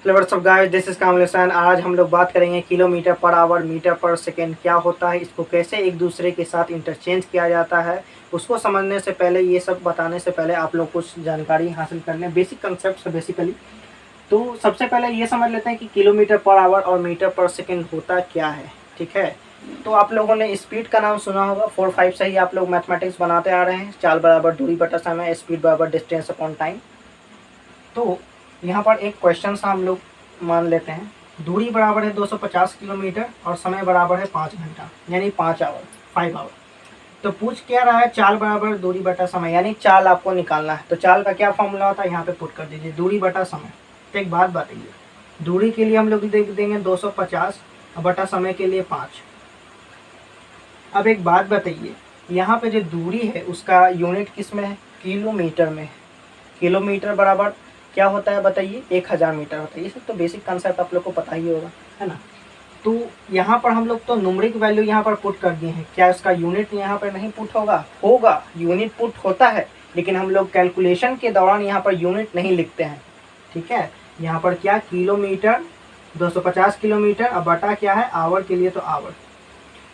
Hello what's up guys, this is Kamal Hussain. आज हम लोग बात करेंगे किलोमीटर पर आवर, मीटर पर सेकेंड क्या होता है, इसको कैसे एक दूसरे के साथ इंटरचेंज किया जाता है। उसको समझने से पहले, ये सब बताने से पहले आप लोग कुछ जानकारी हासिल कर लें। बेसिक कंसेप्ट है बेसिकली। तो सबसे पहले ये समझ लेते हैं कि किलोमीटर पर आवर और मीटर पर सेकेंड होता क्या है। ठीक है, तो आप लोगों ने स्पीड का नाम सुना होगा। 4-5 से ही आप लोग मैथमेटिक्स बनाते आ रहे हैं। चाल बराबर दूरी बटा समय, स्पीड बराबर डिस्टेंस अपॉन टाइम। तो यहाँ पर एक क्वेश्चन सा हम लोग मान लेते हैं। दूरी बराबर है 250 किलोमीटर और समय बराबर है 5 घंटा, यानी 5 आवर, 5 आवर। तो पूछ क्या रहा है, चाल बराबर दूरी बटा समय, यानी चाल आपको निकालना है। तो चाल का क्या फॉर्मूला होता है, यहाँ पे पुट कर दीजिए, दूरी बटा समय। तो एक बात बताइए, दूरी के लिए हम लोग देख देंगे 250 बटा समय के लिए 5। अब एक बात बताइए, यहाँ पे जो दूरी है उसका यूनिट किस में है, किलोमीटर में है। किलोमीटर बराबर क्या होता है बताइए, 1000 मीटर होता है। ये सब तो बेसिक कंसेप्ट आप लोग को पता ही होगा, है ना। तो यहाँ पर हम लोग तो न्यूमेरिक वैल्यू यहाँ पर पुट कर दिए हैं। क्या इसका यूनिट यहाँ पर नहीं पुट होगा? होगा, यूनिट पुट होता है, लेकिन हम लोग कैलकुलेशन के दौरान यहाँ पर यूनिट नहीं लिखते हैं। ठीक है, यहाँ पर क्या, किलोमीटर, 250 किलोमीटर, अब बटा क्या है, आवर के लिए तो आवर।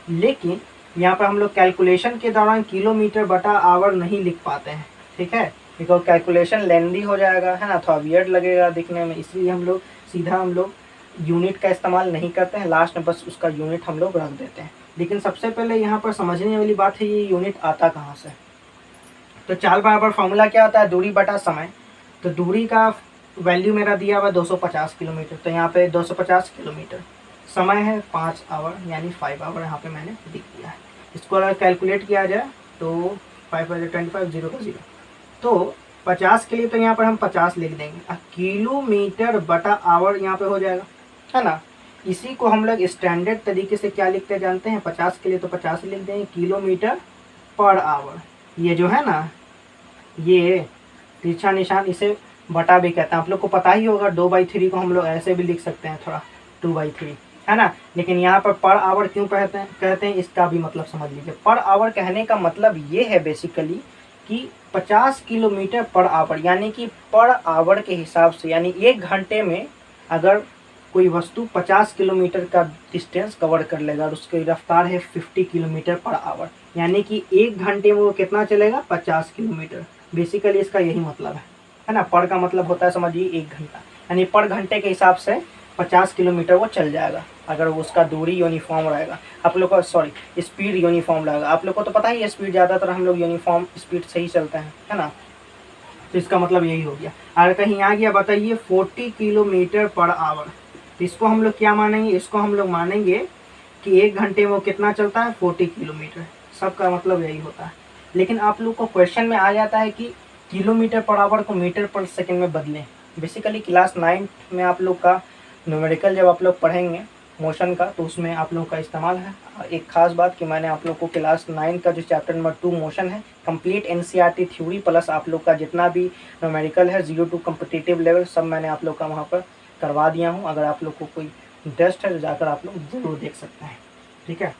लेकिन यहाँ पर हम लोग कैलकुलेशन के दौरान किलोमीटर बटा आवर नहीं लिख पाते हैं। ठीक है, बिकॉज कैलकुलेशन लेंदी हो जाएगा, है ना, थोड़ा वियर्ड लगेगा दिखने में, इसलिए हम लोग सीधा यूनिट का इस्तेमाल नहीं करते हैं। लास्ट में बस उसका यूनिट हम लोग रख देते हैं। लेकिन सबसे पहले यहाँ पर समझने वाली बात है, ये यूनिट आता कहाँ से। तो चाल बराबर फॉर्मूला क्या होता है, दूरी बटा समय। तो दूरी का वैल्यू मेरा दिया हुआ 250 किलोमीटर, तो यहाँ पे 250 किलोमीटर। समय है 5 आवर, यानी 5 आवर यहाँ पे मैंने लिख दिया है। इसको अगर कैलकुलेट किया जाए तो 5 25, 0 का 0, तो 50 के लिए तो यहाँ पर हम 50 लिख देंगे। अब किलोमीटर बटा आवर यहाँ पे हो जाएगा, है ना। इसी को हम लोग स्टैंडर्ड तरीके से क्या लिखते जानते हैं, 50 के लिए तो 50 लिख देंगे, किलोमीटर पर आवर। ये जो है ना, ये तिरछा निशान, इसे बटा भी कहते हैं। आप लोग को पता ही होगा, 2/3 को हम लोग ऐसे भी लिख सकते हैं, थोड़ा 2/3, है ना। लेकिन यहाँ पर आवर क्यों कहते हैं इसका भी मतलब समझ लीजिए। पर आवर कहने का मतलब ये है बेसिकली कि 50 किलोमीटर पर आवर, यानी कि पर आवर के हिसाब से, यानी 1 घंटे में अगर कोई वस्तु 50 किलोमीटर का डिस्टेंस कवर कर लेगा और उसकी रफ्तार है 50 किलोमीटर पर आवर, यानी कि 1 घंटे में वो कितना चलेगा, 50 किलोमीटर। बेसिकली इसका यही मतलब है ना। पर का मतलब होता है, समझिए, 1 घंटा, यानी पर घंटे के हिसाब से 50 किलोमीटर वो चल जाएगा, अगर उसका दूरी यूनिफॉर्म रहेगा। आप लोग को, सॉरी, स्पीड यूनिफॉर्म रहेगा। आप लोग को तो पता ही है, स्पीड ज़्यादातर हम लोग यूनिफॉर्म स्पीड से ही चलते हैं, है ना। तो इसका मतलब यही हो गया। अगर कहीं आ गया बताइए 40 किलोमीटर पर आवर, तो इसको हम लोग क्या मानेंगे, इसको हम लोग मानेंगे कि 1 घंटे में वो कितना चलता है, 40 किलोमीटर। सबका मतलब यही होता है। लेकिन आप लोग को क्वेश्चन में आ जाता है कि किलोमीटर पर आवर को मीटर पर सेकेंड में बदलें। बेसिकली क्लास 9 में आप लोग का न्यूमेरिकल जब आप लोग पढ़ेंगे मोशन का, तो उसमें आप लोग का इस्तेमाल है। एक खास बात कि मैंने आप लोग को क्लास 9 का जो चैप्टर नंबर 2 मोशन है, कंप्लीट एनसीईआरटी थ्योरी प्लस आप लोग का जितना भी न्यूमेरिकल है 0 to कॉम्पिटिटिव लेवल, सब मैंने आप लोग का वहाँ पर करवा दिया हूँ। अगर आप लोग को कोई इंटरेस्ट है तो जाकर आप लोग ज़रूर देख सकते हैं। ठीक है,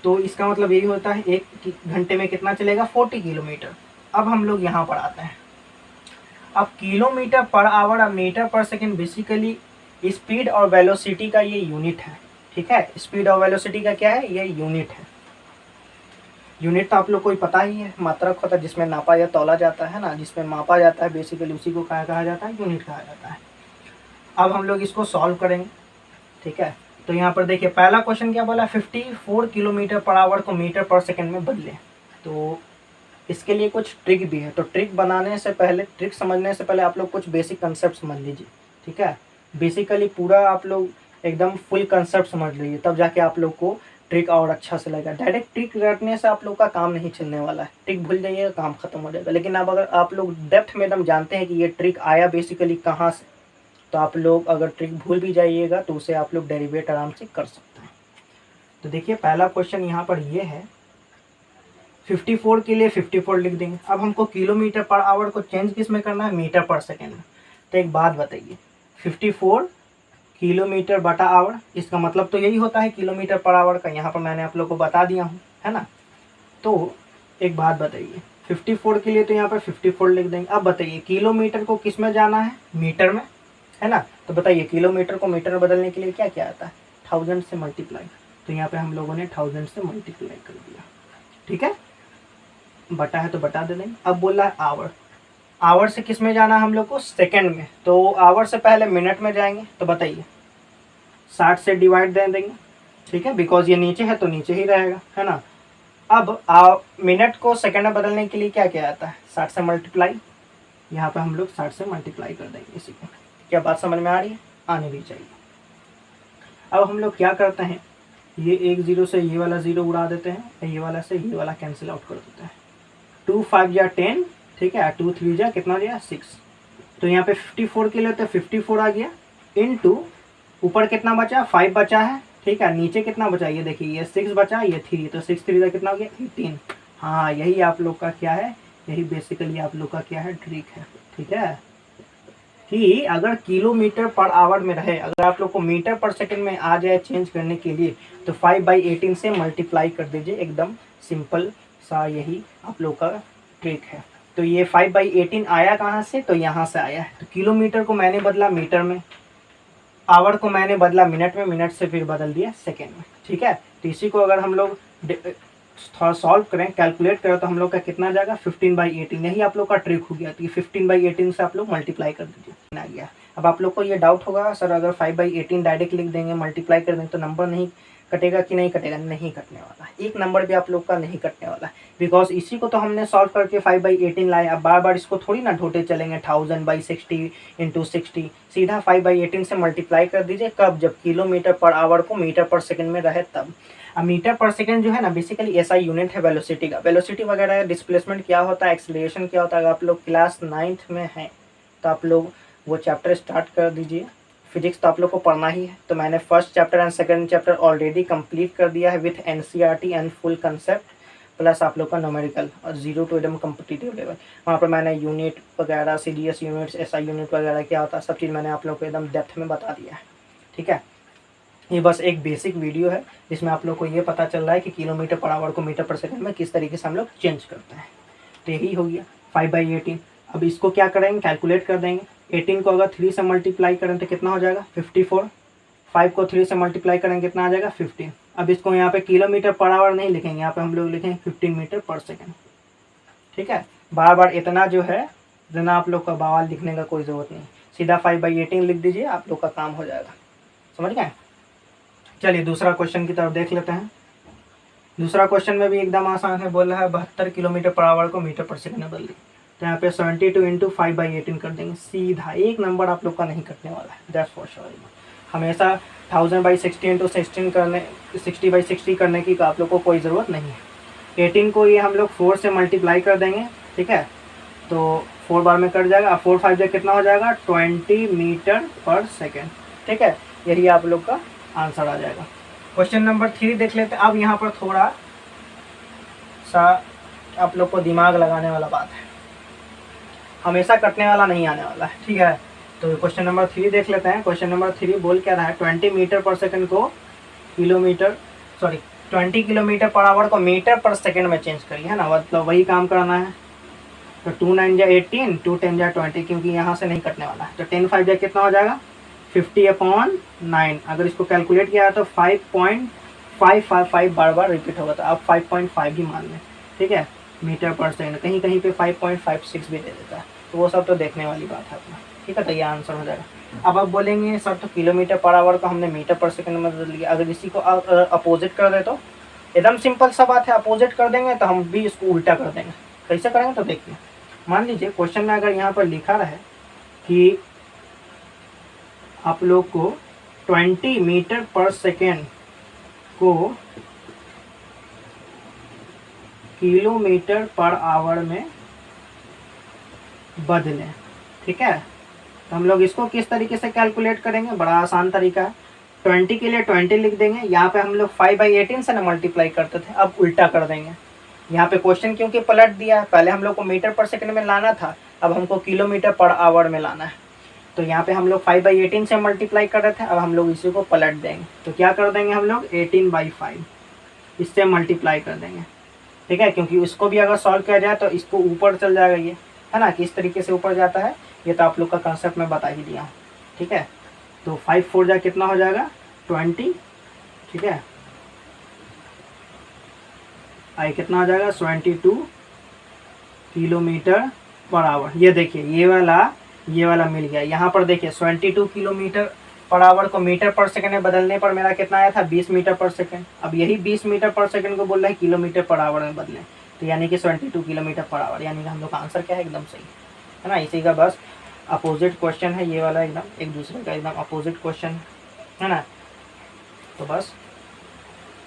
तो इसका मतलब यही होता है, 1 घंटे में कितना चलेगा, 40 किलोमीटर। अब हम लोग यहाँ पर आते हैं। अब किलोमीटर पर आवर और मीटर पर सेकेंड बेसिकली स्पीड और वेलोसिटी का ये यूनिट है। ठीक है, स्पीड और वेलोसिटी का क्या है, ये यूनिट है। यूनिट तो आप लोग को ही पता ही है, मात्रक होता है जिसमें नापा या तौला जाता है ना, जिसमें मापा जाता है, बेसिकली उसी को क्या कहा जाता है, यूनिट कहा जाता है। अब हम लोग इसको सॉल्व करेंगे। ठीक है, तो यहाँ पर देखिए पहला क्वेश्चन क्या बोला, 54 किलोमीटर पर आवर को मीटर पर सेकेंड में बदले। तो इसके लिए कुछ ट्रिक भी है। तो ट्रिक बनाने से पहले, ट्रिक समझने से पहले आप लोग कुछ बेसिक कंसेप्ट समझ लीजिए। ठीक है, बेसिकली पूरा आप लोग एकदम फुल कंसेप्ट समझ लीजिए, तब जाके आप लोग को ट्रिक और अच्छा से लगेगा। डायरेक्ट ट्रिक रटने से आप लोग का काम नहीं चलने वाला है, ट्रिक भूल जाइएगा, काम खत्म हो जाएगा। लेकिन अब अगर आप लोग डेप्थ में एकदम जानते हैं कि ये ट्रिक आया बेसिकली कहाँ से, तो आप लोग अगर ट्रिक भूल भी जाइएगा तो उसे आप लोग डेरिवेट आराम से कर सकते हैं। तो देखिए पहला क्वेश्चन यहाँ पर ये है, 54 के लिए 54 लिख देंगे। अब हमको किलोमीटर पर आवर को चेंज किस में करना है, मीटर पर सेकेंड में। तो एक बात बताइए, 54 किलोमीटर बटा आवर, इसका मतलब तो यही होता है किलोमीटर पर आवर का। यहाँ पर मैंने आप लोग को बता दिया हूँ, है ना। तो एक बात बताइए, 54 के लिए तो यहाँ पर 54 लिख देंगे। अब बताइए किलोमीटर को किस में जाना है, मीटर में। है ना। तो बताइए किलोमीटर को मीटर में बदलने के लिए क्या क्या आता है, 1000 से मल्टीप्लाई। तो यहाँ पे हम लोगों ने 1000 से मल्टीप्लाई कर दिया, ठीक है, बटा है तो बटा दे देंगे। अब बोला है आवर, आवर से किस में जाना है हम लोग को, सेकंड में। तो आवर से पहले मिनट में जाएंगे, तो बताइए 60 से डिवाइड दे देंगे, ठीक है, बिकॉज ये नीचे है तो नीचे ही रहेगा, है ना। अब मिनट को सेकंड में बदलने के लिए क्या क्या आता है, 60 से मल्टीप्लाई। यहाँ पे हम लोग 60 से मल्टीप्लाई कर देंगे इसी को। क्या बात समझ में आ रही है, आने भी चाहिए। अब हम लोग क्या करते हैं, ये एक जीरो से ये वाला जीरो उड़ा देते हैं, ये वाला से ये वाला कैंसिल आउट कर देते हैं। 2 5 या 10, ठीक है, 2 3 जा कितना गया 6। तो यहाँ पे 54 के लिए तो 54 आ गया, इनटू ऊपर कितना बचा 5 बचा है, ठीक है, नीचे कितना बचा ये देखिए, ये 6 बचा, ये 3, तो 6 3 कितना हो गया 18। हाँ यही आप लोग का क्या है, यही बेसिकली आप लोग का क्या है, ट्रिक है, ठीक है, कि अगर किलोमीटर पर आवर में रहे, अगर आप लोग को मीटर पर सेकंड में आ जाए चेंज करने के लिए, तो 5/18 से मल्टीप्लाई कर दीजिए, एकदम सिंपल सा यही आप लोग का ट्रिक है। तो ये 5/18 आया कहाँ से, तो यहाँ से आया है। तो किलोमीटर को मैंने बदला मीटर में, आवर को मैंने बदला मिनट में, मिनट से फिर बदल दिया सेकेंड में, ठीक है। तो इसी को अगर हम लोग थोड़ा सॉल्व करें, कैलकुलेट करें, तो हम लोग का कितना जाएगा 15/18, यही आप लोग का ट्रिक हो गया। तो ये 15/18 से आप लोग मल्टीप्लाई कर दीजिए, आ गया। अब आप लोग को ये डाउट होगा सर अगर 5/18 डायरेक्ट लिख देंगे मल्टीप्लाई कर देंगे तो नंबर नहीं कटेगा कि नहीं कटेगा, नहीं कटने वाला, एक नंबर भी आप लोग का नहीं कटने वाला, बिकॉज इसी को तो हमने सॉल्व करके 5/18 लाए। अब बार बार इसको थोड़ी ना ढोटे चलेंगे 1000/60 × 60, सीधा 5/18 से मल्टीप्लाई कर दीजिए। कब, जब किलोमीटर पर आवर को मीटर पर सेकंड में रहे तब। अब मीटर पर सेकंड जो है ना बेसिकली ऐसा यूनिट है वेलोसिटी का, वेलोसिटी वगैरह डिस्प्लेसमेंट क्या होता है, एक्सेलरेशन क्या होता है, अगर आप लोग क्लास 9th में हैं तो आप लोग वो चैप्टर स्टार्ट कर दीजिए। फिजिक्स तो आप लोग को पढ़ना ही है, तो मैंने first chapter and second chapter already complete कर दिया है with NCERT and full concept, plus आप लोग का न्यूमेरिकल और 0 to एकदम कम्पिटिटिव लेवल। वहाँ पर मैंने यूनिट वगैरह, सीडीएस यूनिट्स, एसआई यूनिट वगैरह क्या होता है, सब चीज़ मैंने आप लोग को एकदम डेप्थ में बता दिया है, ठीक है। ये बस एक बेसिक वीडियो है जिसमें आप लोग को ये पता चल रहा है कि किलोमीटर पर आवर को मीटर पर सेकंड में किस तरीके से हम लोग चेंज करते हैं। तो यही हो गया 5/18। अब इसको क्या करेंगे, कैलकुलेट कर देंगे। 18 को अगर 3 से मल्टीप्लाई करें तो कितना हो जाएगा 54, 5 को 3 से मल्टीप्लाई करेंगे कितना आ जाएगा 15। अब इसको यहाँ पे किलोमीटर पर आवर नहीं लिखेंगे, यहाँ पे हम लोग लिखेंगे 15 मीटर पर सेकेंड, ठीक है। बार बार इतना जो है इतना आप लोग का बवाल लिखने का कोई ज़रूरत नहीं, सीधा 5/18 लिख दीजिए, आप लोग का काम हो जाएगा, समझ गए। चलिए दूसरा क्वेश्चन की तरफ देख लेते हैं। दूसरा क्वेश्चन में भी एकदम आसान है, बोल रहा है 72 किलोमीटर पर आवर को मीटर पर सेकंड में बदल दी। तो यहाँ पे 72 × 5/18 कर देंगे, सीधा एक नंबर आप लोग का नहीं कटने वाला है, दैट्स फॉर श्योर। हमेशा 1000/60 × 16 करने 60/60 करने की आप लोग को कोई ज़रूरत नहीं है। 18 को ये हम लोग 4 से मल्टीप्लाई कर देंगे, ठीक है, तो 4 बार में कट जाएगा, 4 5 जा कितना हो जाएगा 20 मीटर पर सेकेंड, ठीक है। यही आप लोग का आंसर आ जाएगा। क्वेश्चन नंबर 3 देख लेते हैं। अब यहाँ पर थोड़ा सा आप लोग को दिमाग लगाने वाला बात है, हमेशा कटने वाला नहीं आने वाला है, ठीक है। तो क्वेश्चन नंबर 3 देख लेते हैं। क्वेश्चन नंबर 3 बोल क्या रहा है, 20 मीटर पर सेकंड को 20 किलोमीटर पर आवर को मीटर पर सेकंड में चेंज करिए, है ना, मतलब वही काम करना है। तो 2 9 जा 18, 2 10 जा 20, क्योंकि यहाँ से नहीं कटने वाला है। तो 10 5 जा कितना हो जाएगा 50/9। अगर इसको कैलकुलेट किया तो 5.555 बार बार रिपीट होगा, तो आप 5.5 ही मान लें, ठीक है, मीटर पर सेकंड। कहीं कहीं पे 5.56 भी दे देता है, तो वो सब तो देखने वाली बात है अपना, ठीक है। तो ये आंसर हो जाएगा। अब आप बोलेंगे सर तो किलोमीटर पर आवर को हमने मीटर पर सेकंड में बदल दिया, अगर इसी को अपोजिट कर दे तो एकदम सिंपल सा बात है, अपोजिट कर देंगे तो हम भी इसको उल्टा कर देंगे। कैसे करेंगे तो देखिए, मान लीजिए क्वेश्चन में अगर यहाँ पर लिखा रहे कि आप लोग को 20 मीटर पर सेकेंड को किलोमीटर पर आवर में बदलें, ठीक है। तो हम लोग इसको किस तरीके से कैलकुलेट करेंगे, बड़ा आसान तरीका है। 20 के लिए 20 लिख देंगे, यहाँ पे हम लोग 5/18 से ना मल्टीप्लाई करते थे, अब उल्टा कर देंगे। यहाँ पे क्वेश्चन क्योंकि पलट दिया है, पहले हम लोग को मीटर पर सेकंड में लाना था, अब हमको किलोमीटर पर आवर में लाना है। तो यहाँ पे हम लोग 5/18 से मल्टीप्लाई कर रहे थे, अब हम लोग इसी को पलट देंगे। तो क्या कर देंगे हम लोग 18/5 इससे मल्टीप्लाई कर देंगे, ठीक है, क्योंकि उसको भी अगर सॉल्व किया जाए तो इसको ऊपर चल जाएगा, ये है ना, किस तरीके से ऊपर जाता है ये तो आप लोग का कंसेप्ट में बता ही दिया हूँ। ठीक है। तो 5 4 जा कितना हो जाएगा 20, ठीक है। आई कितना हो जाएगा 72 किलोमीटर पर आवर। ये देखिए ये वाला मिल गया। यहाँ पर देखिए 72 किलोमीटर पर आवर को मीटर पर सेकंड में बदलने पर मेरा कितना आया था 20 मीटर पर सेकंड। अब यही 20 मीटर पर सेकंड को बोल रहा है किलोमीटर पर आवर में बदलें, तो यानी कि 72 किलोमीटर पर आवर, यानी कि हम लोग का आंसर क्या है एकदम सही है ना। इसी का बस अपोजिट क्वेश्चन है ये वाला, एकदम एक दूसरे का एकदम अपोजिट क्वेश्चन है ना। तो बस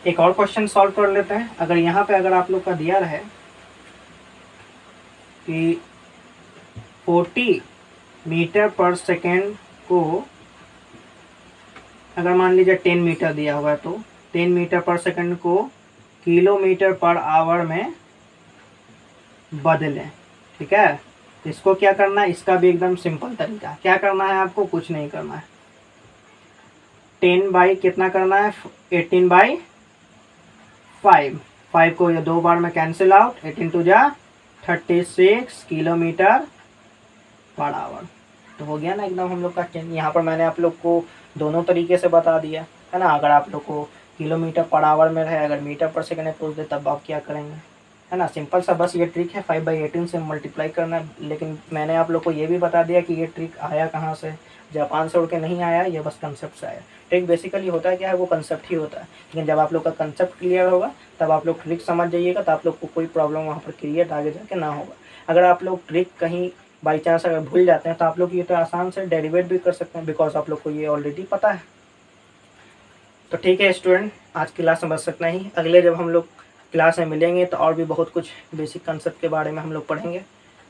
एक और क्वेश्चन सॉल्व कर लेते हैं। अगर यहाँ पे अगर आप लोग का दिया रहे कि 40 मीटर पर सेकेंड को अगर मान लीजिए 10 मीटर दिया हुआ है, तो 10 मीटर पर सेकंड को किलोमीटर पर आवर में बदलें, ठीक है। तो इसको क्या करना है, इसका भी एकदम सिंपल तरीका है। क्या करना है आपको, कुछ नहीं करना है। 10 बाई कितना करना है 18/5, 5 को ये 2 बार में कैंसिल आउट, 18 टू जा 36 किलोमीटर पर आवर। तो हो गया ना एकदम हम लोग का 10। यहाँ पर मैंने आप लोग को दोनों तरीके से बता दिया है ना। अगर आप लोग को किलोमीटर पर आवर में रहे, अगर मीटर पर सेकंड में पूछ दे तब आप क्या करेंगे, है ना। सिंपल सा बस ये ट्रिक है 5/18 से मल्टीप्लाई करना। लेकिन मैंने आप लोग को ये भी बता दिया कि ये ट्रिक आया कहाँ से, जापान से उड़ के नहीं आया, ये बस कंसेप्ट से आया। ट्रिक बेसिकली होता है क्या है, वो कंसेप्ट ही होता है। लेकिन जब आप लोग का कंसेप्ट क्लियर होगा तब आप लोग ट्रिक समझ जाइएगा, तो आप लोग को कोई प्रॉब्लम वहाँ पर क्रिएट आगे जाके ना होगा। अगर आप लोग ट्रिक कहीं बाई चांस अगर भूल जाते हैं तो आप लोग ये तो आसान से डेरिवेट भी कर सकते हैं, बिकॉज आप लोग को ये ऑलरेडी पता है। तो ठीक है स्टूडेंट, आज की क्लास में बस इतना ही। अगले जब हम लोग क्लास में मिलेंगे तो और भी बहुत कुछ बेसिक कंसेप्ट के बारे में हम लोग पढ़ेंगे।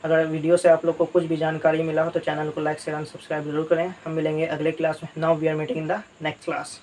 अगर वीडियो से आप लोग को कुछ भी जानकारी मिला हो तो चैनल को लाइक शेयर एंड सब्सक्राइब जरूर करें। हम मिलेंगे अगले क्लास में। Now we are meeting in the next class.